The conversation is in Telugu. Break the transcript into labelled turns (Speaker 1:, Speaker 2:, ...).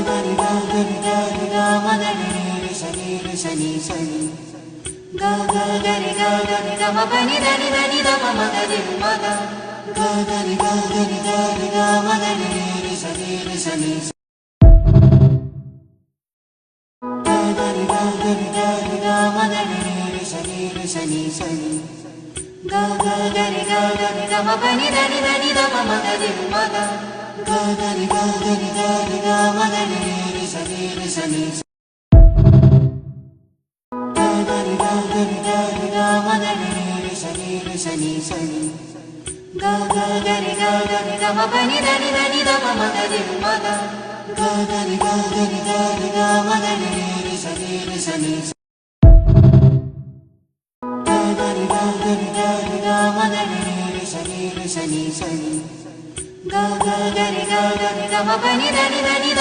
Speaker 1: గరి గా గరి గరి గా మదని రి సని రి సని సని గా గా గరి గా గరి గా మని దని దని ద మ గరి మద గా గరి గా గరి గరి గా మదని రి సని గా గరి గా గరి గరి గా మదని రి సని సని గా గా గరి గా గరి గా మని దని దని ద మ గరి మద గా గరి గా గరి గరి గా మదని రి సని గా గరి గా గరి గరి గా మదని రి సని సని గా గా గరి గా గరి గా మని దని దని ద మ గరి మద గా గరి గా గరి గరి గా మదని రి సని గా గరి గా గరి గరి గా మదని రి సని సని గా గా గరి గా గరి గా మని దని దని ద